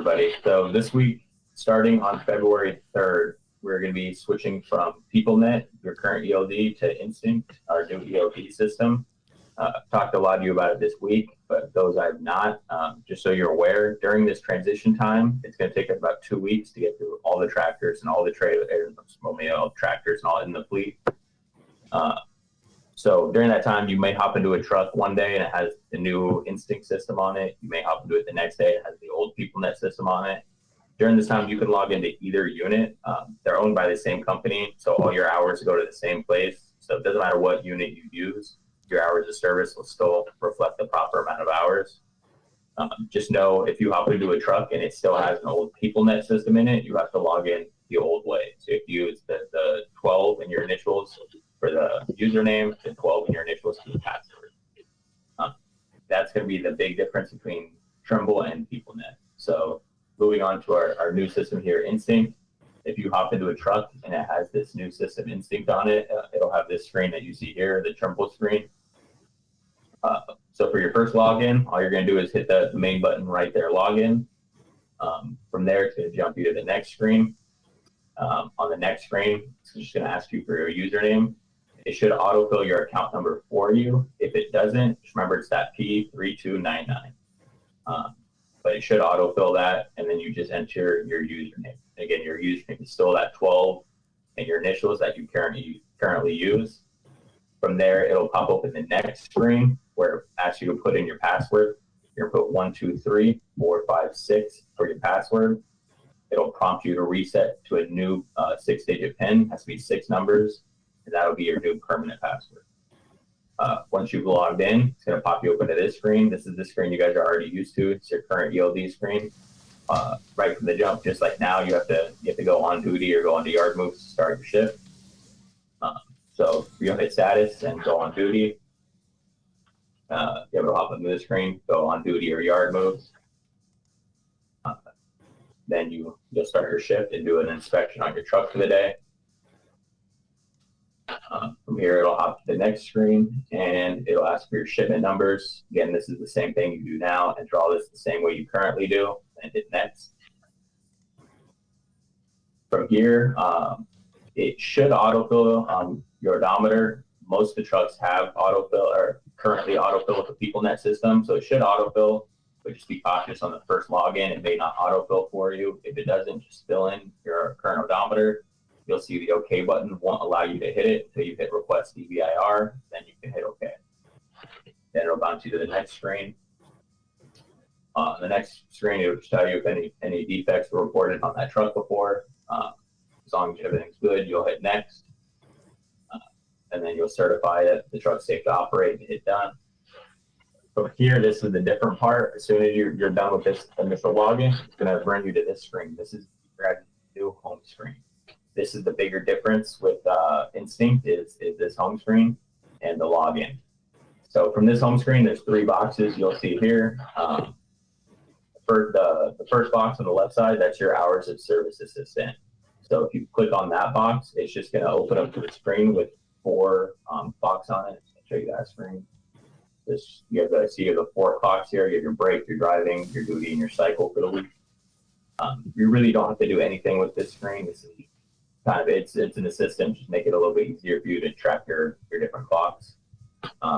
Everybody. So this week, starting on February 3rd, we're going to be switching from PeopleNet, your current ELD, to Instinct, our new ELD system. I've talked to a lot of you about it this week, but those I have not. Just so you're aware, during this transition time, it's going to take us about 2 weeks to get through all the tractors and all the tractors and all in the fleet. So during that time, you may hop into a truck one day and it has the new Instinct system on it. You may hop into it the next day, it has the old PeopleNet system on it. During this time, you can log into either unit. They're owned by the same company, so all your hours go to the same place. So it doesn't matter what unit you use, your hours of service will still reflect the proper amount of hours. Just know if you hop into a truck and it still has an old PeopleNet system in it, you have to log in the old way. So if you use the 12 in your initials for the username, the 12 in your initials for the password. That's going to be the big difference between Trimble and PeopleNet. So moving on to our new system here, Instinct. If you hop into a truck and it has this new system Instinct on it, it'll have this screen that you see here, the Trimble screen. So for your first login, all you're going to do is hit the main button right there, login. From there, it's going to jump you to the next screen. On the next screen, it's just going to ask you for your username. It should autofill your account number for you. If it doesn't, just remember it's that P3299. But it should autofill that, and then you just enter your username. Again, your username is still that 12 and your initials that you currently use. From there, it'll pop up in the next screen where it asks you to put in your password. You're going to put 1, 2, 3, 4, 5, 6 for your password. It'll prompt you to reset to a new 6-digit PIN. It has to be 6 numbers, and that'll be your new permanent password. Once you've logged in, it's going to pop you open to this screen. This is the screen you guys are already used to. It's your current ELD screen. Right from the jump, just like now, you have to go on duty or go on to yard moves to start your shift. So you'll hit status and go on duty. You're able to hop into the screen, go on duty or yard moves. Then you'll start your shift and do an inspection on your truck for the day. From here, it'll hop to the next screen and it'll ask for your shipment numbers. Again, this is the same thing you do now. Enter all this the same way you currently do and hit next. From here, it should autofill your odometer. Most of the trucks have autofill or currently autofill with the PeopleNet system, so it should autofill, but just be cautious on the first login. It may not autofill for you. If it doesn't, just fill in your current odometer. You'll see the OK button won't allow you to hit it until you hit request DVIR, then you can hit OK. Then it'll bounce you to the next screen. On the next screen, it'll just tell you if any defects were reported on that truck before. As long as everything's good, you'll hit next. And then you'll certify that the truck's safe to operate and hit done. From here, this is the different part. As soon as you're done with this initial login, it's going to bring you to this screen. This is your new home screen. This is the bigger difference with Instinct is this home screen and the login. So from this home screen, there's 3 boxes you'll see here. For the first box on the left side, that's your hours of service assistant. So if you click on that box, it's just going to open up to the screen with 4 clocks on it. I'll show you that screen. You have the 4 clocks here. You have your break, your driving, your duty, and your cycle for the week. You really don't have to do anything with this screen. This is kind of it's an assistant, just make it a little bit easier for you to track your different clocks.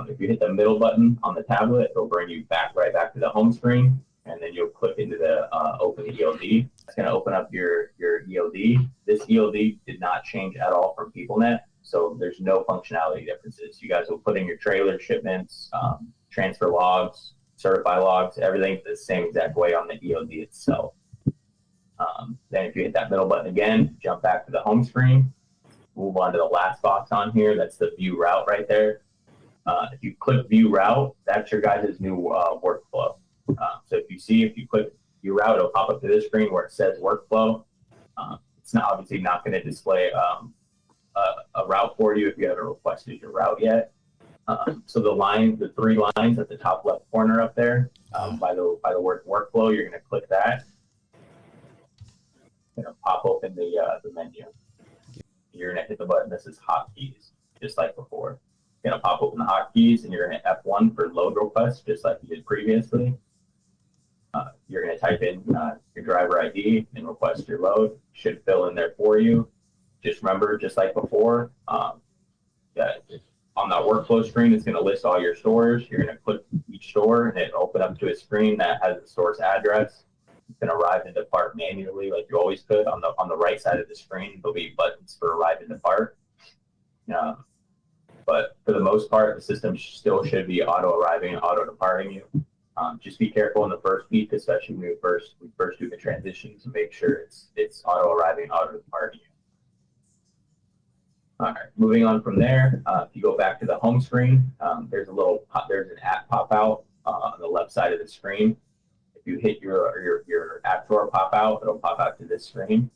If you hit the middle button on the tablet, it'll bring you right back to the home screen, and then you'll click into the open ELD. It's going to open up your ELD. This ELD did not change at all from PeopleNet, so there's no functionality differences. You guys will put in your trailer shipments, transfer logs, certify logs, everything the same exact way on the ELD itself. Then if you hit that middle button again, jump back to the home screen, move on to the last box on here. That's the view route right there. If you click view route, that's your guys' new workflow. So if you click view route, it'll pop up to this screen where it says workflow. It's obviously not going to display a route for you if you haven't requested your route yet. So the 3 lines at the top left corner up there, by the word workflow, you're going to click that. Going to pop open the menu. You're going to hit the button that says hotkeys, just like before. You're going to pop open the hotkeys, and you're going to hit F1 for load request, just like you did previously. You're going to type in your driver ID and request your load. Should fill in there for you. Just remember, just like before, that on that workflow screen, it's going to list all your stores. You're going to click each store, and it'll open up to a screen that has the store's address. It's going to arrive and depart manually, like you always could. On the right side of the screen, there'll be buttons for arrive and depart. But for the most part, the system still should be auto arriving and auto departing you. Just be careful in the first week, especially when we first do the transition, to make sure it's auto arriving and auto departing you. All right, moving on from there, if you go back to the home screen, there's an app pop out on the left side of the screen. If you hit your app drawer pop out, it'll pop out to this screen.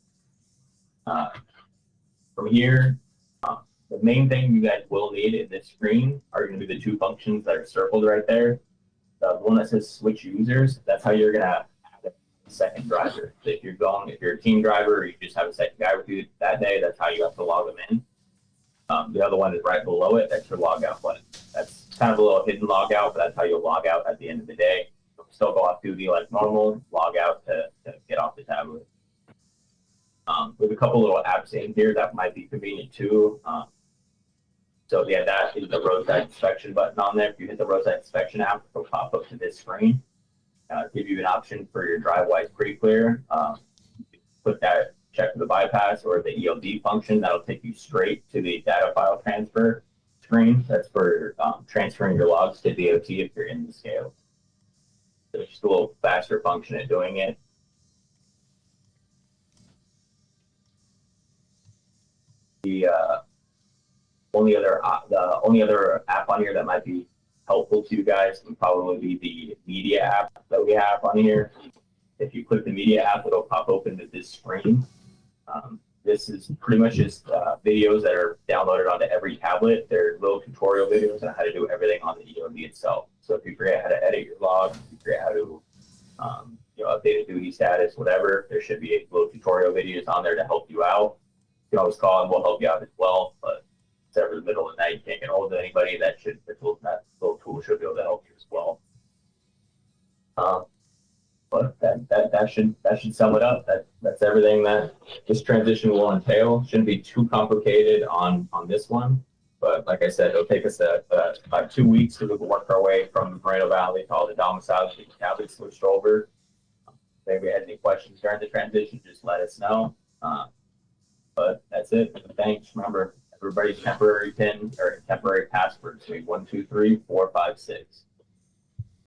From here, the main thing you guys will need in this screen are going to be the two functions that are circled right there. The one that says switch users, that's how you're going to add a second driver. So if you're a team driver or you just have a second guy with you that day, that's how you have to log them in. The other one is right below it. That's your logout button. That's kind of a little hidden logout, but that's how you'll log out at the end of the day. You'll still go off duty like normal, log out to get off the tablet. With a couple little apps in here that might be convenient too. So yeah, that is the roadside inspection button on there. If you hit the roadside inspection app, it'll pop up to this screen. Give you an option for your drive-wise pre-clear. Put that check for the bypass or the ELD function. That'll take you straight to the data file transfer screen. That's for transferring your logs to DOT if you're in the scale. So it's just a little faster function at doing it. The only other app on here that might be helpful to you guys would probably be the media app that we have on here. If you click the media app, it'll pop open to this screen. This is pretty much just videos that are downloaded onto every tablet. They're little tutorial videos on how to do everything on the ELD itself. So if you forget how to edit your log, if you forget how to update a duty status, whatever, there should be little tutorial videos on there to help you out. You can always call and we'll help you out as well. But if it's ever in the middle of the night, you can't get hold of anybody, that little tool should be able to help you as well. But that should sum it up. That's everything that this transition will entail. Shouldn't be too complicated on this one. But like I said, it'll take us about 2 weeks to work our way from Moreno Valley to all the domiciles that have been switched over. If you had any questions during the transition, just let us know. But that's it. Thanks. Remember, everybody's temporary PIN or temporary password is 123 456.